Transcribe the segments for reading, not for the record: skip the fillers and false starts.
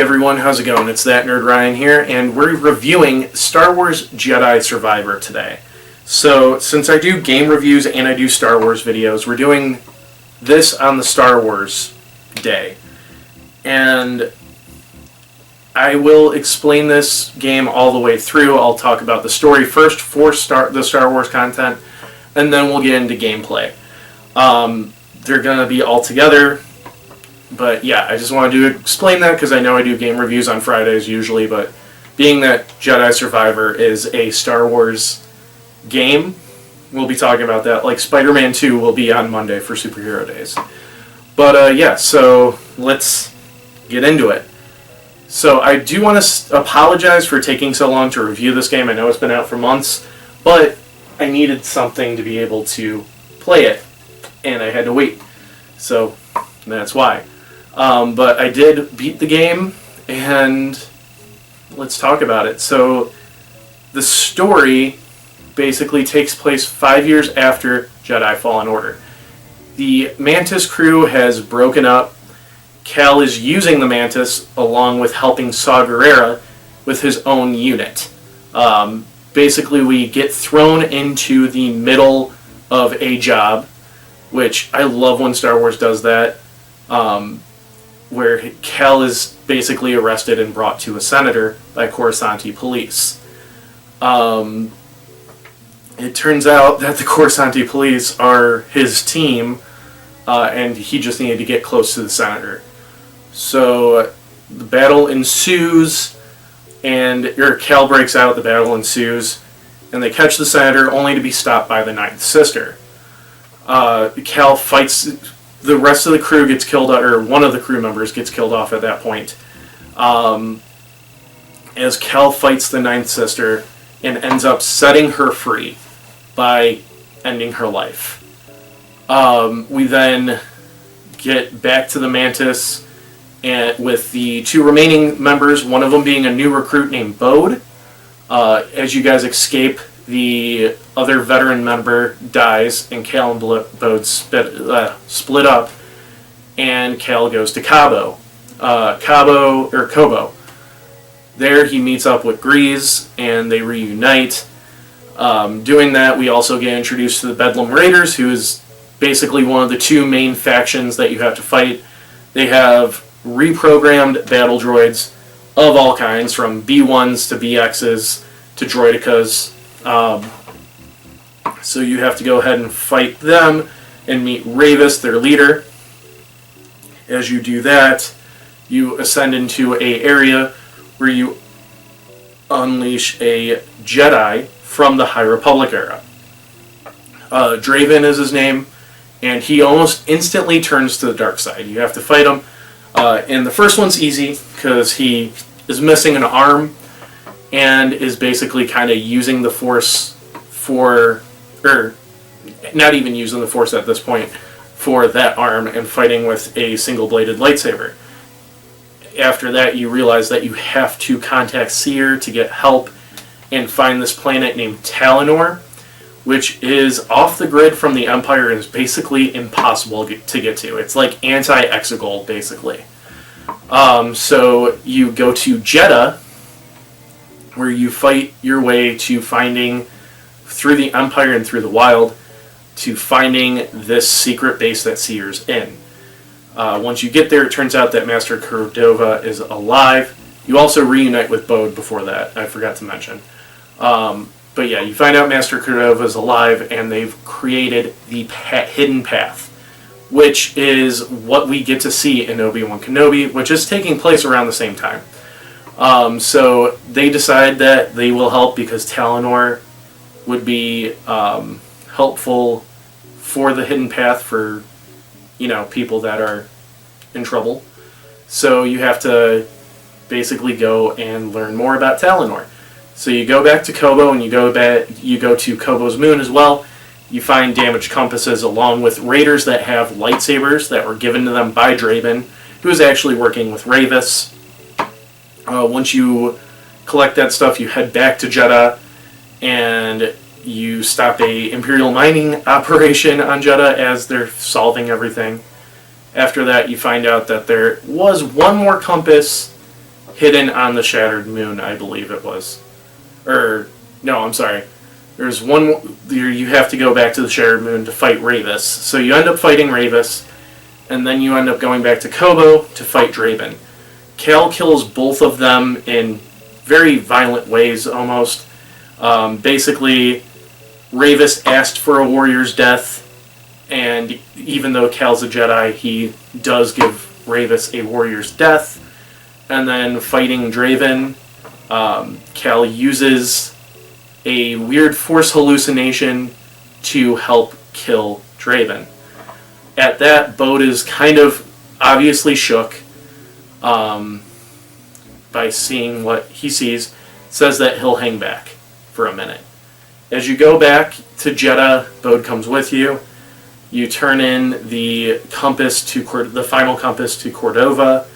everyone, how's it going? It's That Nerd Ryan here, and we're reviewing Star Wars Jedi Survivor today. So, since I do game reviews and I do Star Wars videos, we're doing this on the Star Wars day. And I will explain this game all the way through. I'll talk about the story first for the Star Wars content, and then we'll get into gameplay. They're going to be all together. But yeah, I just wanted to explain that because I know I do game reviews on Fridays usually, but being that Jedi Survivor is a Star Wars game, we'll be talking about that. Like Spider-Man 2 will be on Monday for Superhero Days. But yeah, so let's get into it. So I do want to apologize for taking so long to review this game. I know it's been out for months, but I needed something to be able to play it, and I had to wait. So that's why. But I did beat the game, and let's talk about it. So the story basically takes place 5 years after Jedi Fallen Order. The Mantis crew has broken up. Cal is using the Mantis along with helping Saw Gerrera with his own unit. Basically, we get thrown into the middle of a job, which I love when Star Wars does that. Where Cal is basically arrested and brought to a senator by Coruscanti police. It turns out that the Coruscanti police are his team, and he just needed to get close to the senator. So the battle ensues, and Cal breaks out, the battle ensues, and they catch the senator only to be stopped by the Ninth Sister. Cal fights. The rest of the crew gets killed, or one of the crew members gets killed off at that point. As Cal fights the Ninth Sister and ends up setting her free by ending her life. We then get back to the Mantis and with the two remaining members, one of them being a new recruit named Bode. As you guys escape, the other veteran member dies, and Cal and Bode split up, and Cal goes to Cabo. Kobo. There he meets up with Grease, and they reunite. Doing that, we also get introduced to the Bedlam Raiders, who is basically one of the two main factions that you have to fight. They have reprogrammed battle droids of all kinds, from B1s to BXs to droidicas. So you have to go ahead and fight them and meet Ravis, their leader. As you do that, you ascend into an area where you unleash a Jedi from the High Republic era. Draven is his name, and he almost instantly turns to the dark side. You have to fight him. And the first one's easy because he is missing an arm and is basically kind of using the Force or not even using the Force at this point, for that arm and fighting with a single-bladed lightsaber. After that, you realize that you have to contact Seer to get help and find this planet named Talonor, which is off the grid from the Empire and is basically impossible to get to. It's like anti-Exegol, basically. So you go to Jeddah, where you fight your way to finding, through the Empire and through the wild, to finding this secret base that Seer's in. Once you get there, it turns out that Master Cordova is alive. You also reunite with Bode before that, I forgot to mention. But yeah, you find out Master Cordova is alive, and they've created the Hidden Path, which is what we get to see in Obi-Wan Kenobi, which is taking place around the same time. So they decide that they will help because Talonor would be helpful for the Hidden Path for, people that are in trouble. So you have to basically go and learn more about Talonor. So you go back to Kobo, and you go to Kobo's moon as well. You find damaged compasses along with raiders that have lightsabers that were given to them by Draven, who is actually working with Ravis. Once you collect that stuff, you head back to Jeddah, and you stop a Imperial mining operation on Jeddah as they're solving everything. After that, you find out that there was one more compass hidden on the Shattered Moon, I believe it was. Or, no, I'm sorry. There's one, you have to go back to the Shattered Moon to fight Ravis. So you end up fighting Ravis, and then you end up going back to Kobo to fight Draven. Cal kills both of them in very violent ways, almost. Basically, Ravis asked for a warrior's death, and even though Cal's a Jedi, he does give Ravis a warrior's death. And then fighting Draven, Cal uses a weird force hallucination to help kill Draven. At that, Bode is kind of obviously shook by seeing what he sees. Says that he'll hang back for a minute. As you go back to Jeddah, Bode comes with you. You turn in the compass to the final compass to Cordova,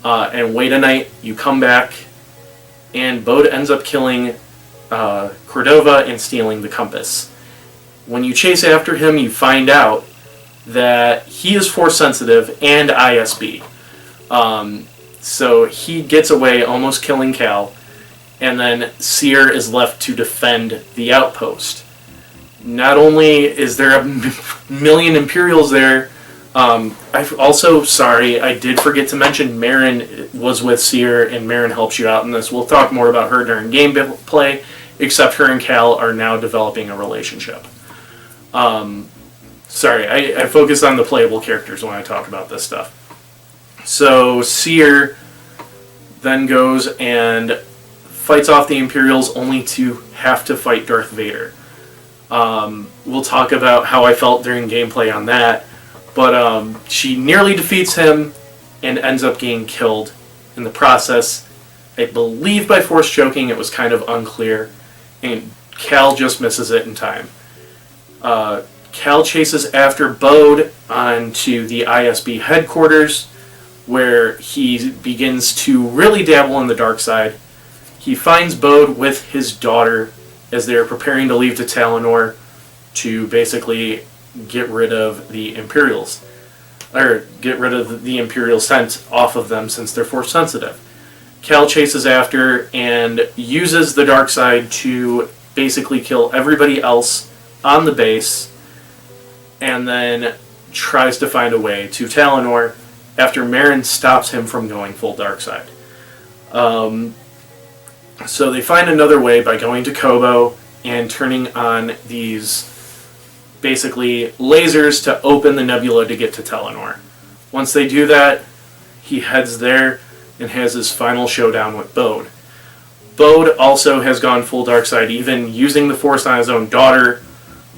and wait a night. You come back, and Bode ends up killing Cordova and stealing the compass. When you chase after him, you find out that he is force sensitive and ISB. So he gets away, almost killing Cal, and then Seer is left to defend the outpost. Not only is there a million Imperials there, I'm also sorry, I did forget to mention Marin was with Seer, and Marin helps you out in this. We'll talk more about her during gameplay, except her and Cal are now developing a relationship. Sorry, I focus on the playable characters when I talk about this stuff. So Seer then goes and fights off the Imperials only to have to fight Darth Vader. We'll talk about how I felt during gameplay on that, but she nearly defeats him and ends up getting killed in the process. I believe by force choking, it was kind of unclear, and Cal just misses it in time. Cal chases after Bode onto the ISB headquarters, where he begins to really dabble in the dark side. He finds Bode with his daughter as they're preparing to leave to Talonor to basically get rid of the Imperials, or get rid of the Imperial scent off of them since they're force sensitive. Cal chases after and uses the dark side to basically kill everybody else on the base, and then tries to find a way to Talonor after Marin stops him from going full dark side. So they find another way by going to Kobo and turning on these basically lasers to open the nebula to get to Talonor. Once they do that, he heads there and has his final showdown with Bode. Bode also has gone full dark side, even using the Force on his own daughter.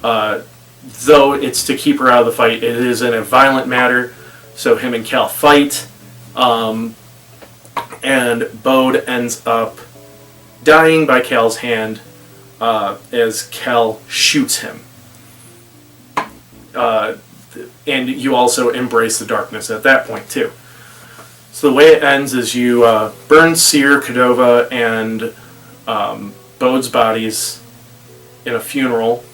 Though it's to keep her out of the fight, it is in a violent matter, so him and Cal fight, and Bode ends up dying by Cal's hand as Cal shoots him. And you also embrace the darkness at that point too. So the way it ends is you burn Seer, Cordova, and Bode's bodies in a funeral,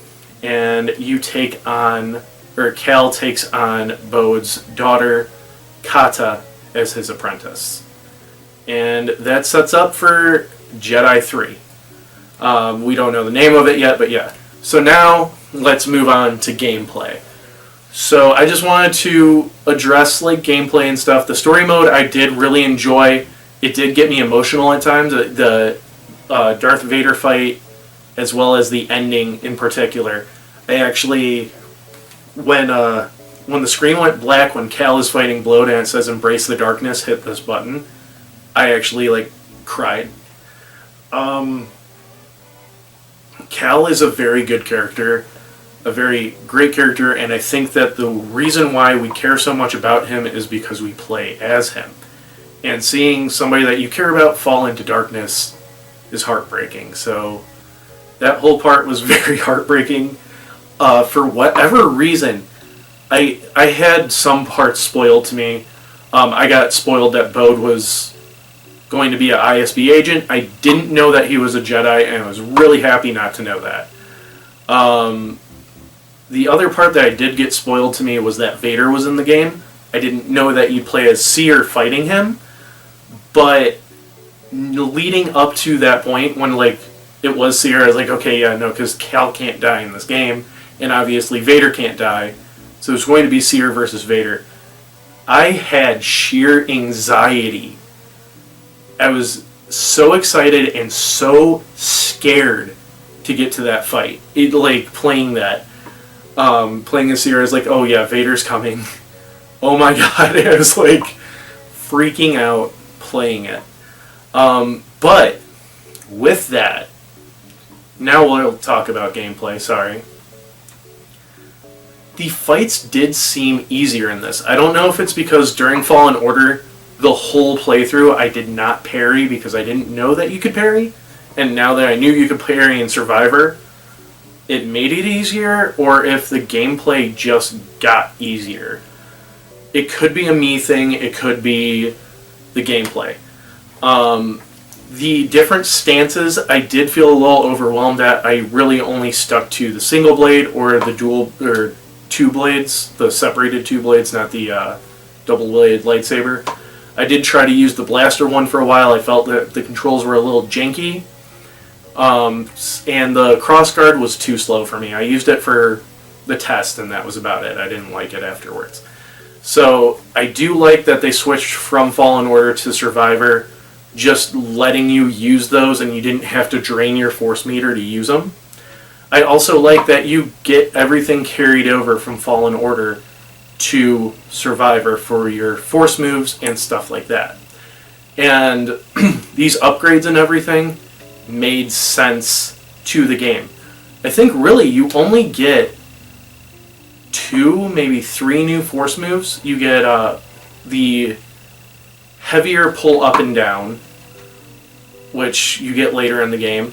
and you take on, or Cal takes on Bode's daughter, Kata, as his apprentice. And that sets up for Jedi 3. We don't know the name of it yet, but yeah. So now, let's move on to gameplay. So I just wanted to address like gameplay and stuff. The story mode I did really enjoy. It did get me emotional at times. The Darth Vader fight, as well as the ending in particular. I actually, when the screen went black when Cal is fighting Bloat and it says "Embrace the Darkness," hit this button, I actually like cried. Cal is a very good character, a very great character, and I think that the reason why we care so much about him is because we play as him. And seeing somebody that you care about fall into darkness is heartbreaking. So that whole part was very heartbreaking. For whatever reason, I had some parts spoiled to me. I got spoiled that Bode was going to be an ISB agent. I didn't know that he was a Jedi, and I was really happy not to know that. The other part that I did get spoiled to me was that Vader was in the game. I didn't know that you'd play as Seer fighting him, but leading up to that point when like it was Seer, I was like, okay, yeah, no, because Cal can't die in this game, and obviously Vader can't die, so it's going to be Seer versus Vader. I had sheer anxiety. I was so excited and so scared to get to that fight. It like playing that, playing a Seer, I was like, oh yeah, Vader's coming. Oh my god, I was like freaking out playing it. But with that, now we'll talk about gameplay, sorry. The fights did seem easier in this. I don't know if it's because during Fallen Order, the whole playthrough, I did not parry because I didn't know that you could parry. And now that I knew you could parry in Survivor, it made it easier, or if the gameplay just got easier. It could be a me thing, it could be the gameplay. The different stances, I did feel a little overwhelmed at. I really only stuck to the single blade or the dual, or two blades, the separated two blades, not the double blade lightsaber. I did try to use the blaster one for a while. I felt that the controls were a little janky. And the crossguard was too slow for me. I used it for the test and that was about it. I didn't like it afterwards. So I do like that they switched from Fallen Order to Survivor, just letting you use those and you didn't have to drain your force meter to use them. I also like that you get everything carried over from Fallen Order to Survivor for your force moves and stuff like that. And these upgrades and everything made sense to the game. I think really you only get 2, maybe 3 new force moves. You get the heavier pull up and down, which you get later in the game.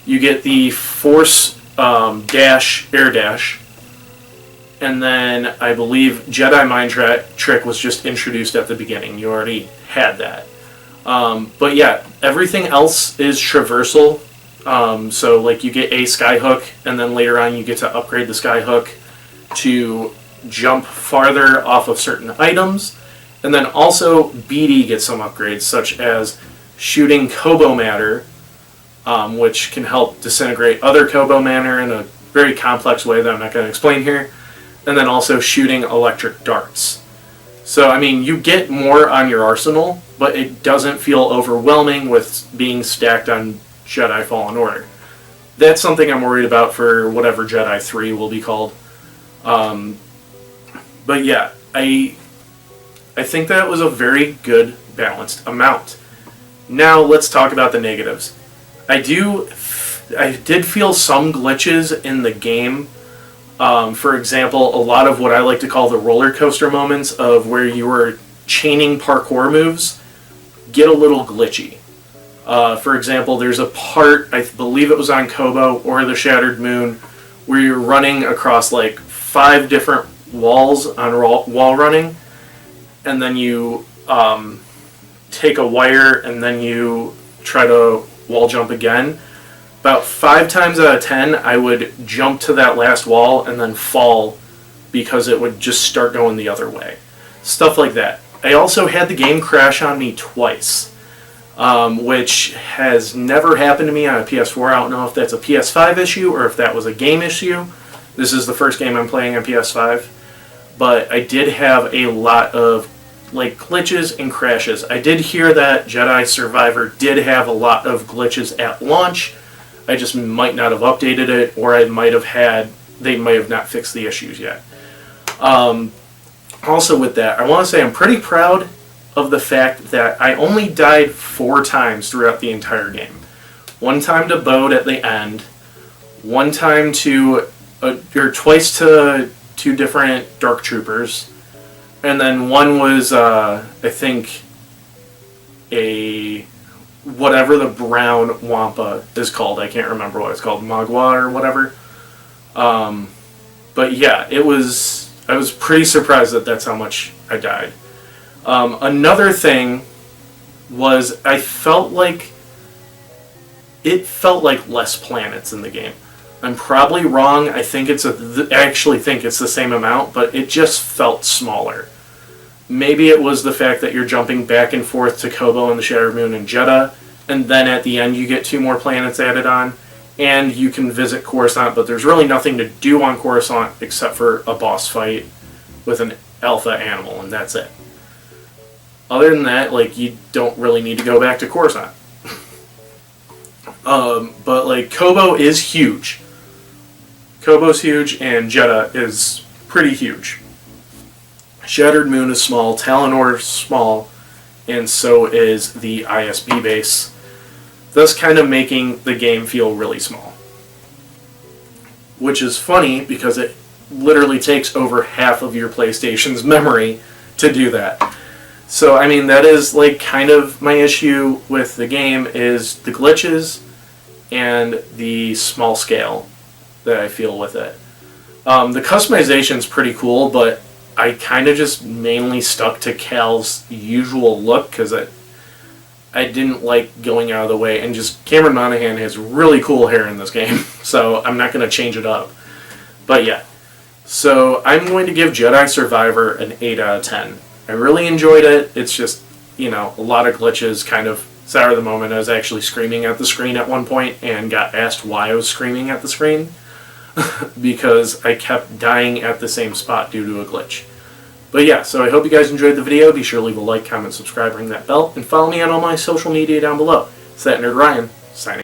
You get the force dash, air dash, and then I believe Jedi mind trick was just introduced at the beginning. You already had that. But yeah, everything else is traversal. So like you get a skyhook, and then later on you get to upgrade the skyhook to jump farther off of certain items. And then also BD gets some upgrades, such as shooting Kobo matter, which can help disintegrate other Kobo matter in a very complex way that I'm not going to explain here. And then also shooting electric darts. So, I mean, you get more on your arsenal, but it doesn't feel overwhelming with being stacked on Jedi Fallen Order. That's something I'm worried about for whatever Jedi 3 will be called. But yeah, I think that was a very good balanced amount. Now let's talk about the negatives. I did feel some glitches in the game. For example, a lot of what I like to call the roller coaster moments of where you were chaining parkour moves get a little glitchy. For example, there's a part, I believe it was on Kobo or the Shattered Moon, where you're running across like 5 different walls on wall running, and then you take a wire and then you try to wall jump again. About 5 times out of 10, I would jump to that last wall and then fall because it would just start going the other way. Stuff like that. I also had the game crash on me twice, which has never happened to me on a PS4. I don't know if that's a PS5 issue or if that was a game issue. This is the first game I'm playing on PS5. But I did have a lot of like glitches and crashes. I did hear that Jedi Survivor did have a lot of glitches at launch. I just might not have updated it, or they might have not fixed the issues yet. Also with that, I want to say I'm pretty proud of the fact that I only died 4 times throughout the entire game. 1 time to Bode at the end, 1 time to, or twice to 2 different Dark Troopers, and then 1 was, I think, whatever the brown wampa is called. I can't remember what it's called, Magua or whatever. But yeah, I was pretty surprised that that's how much I died. Another thing was it felt like less planets in the game. I'm probably wrong. I actually think it's the same amount, but it just felt smaller. Maybe it was the fact that you're jumping back and forth to Kobo and the Shattered Moon and Jeddah, and then at the end you get 2 more planets added on, and you can visit Coruscant, but there's really nothing to do on Coruscant except for a boss fight with an alpha animal, and that's it. Other than that, like, you don't really need to go back to Coruscant. But like, Kobo is huge. Kobo's huge, and Jedha is pretty huge. Shattered Moon is small, Talonor is small, and so is the ISB base, thus kind of making the game feel really small. Which is funny, because it literally takes over half of your PlayStation's memory to do that. So, I mean, that is, like, kind of my issue with the game, is the glitches and the small scale that I feel with it. The customization's pretty cool, but I kind of just mainly stuck to Cal's usual look, because I didn't like going out of the way, and just Cameron Monaghan has really cool hair in this game, so I'm not going to change it up. But yeah, so I'm going to give Jedi Survivor an 8 out of 10. I really enjoyed it. It's just, you know, a lot of glitches, kind of sour the moment. I was actually screaming at the screen at one point and got asked why I was screaming at the screen because I kept dying at the same spot due to a glitch. But yeah, so I hope you guys enjoyed the video. Be sure to leave a like, comment, subscribe, ring that bell, and follow me on all my social media down below. It's that Nerd Ryan, signing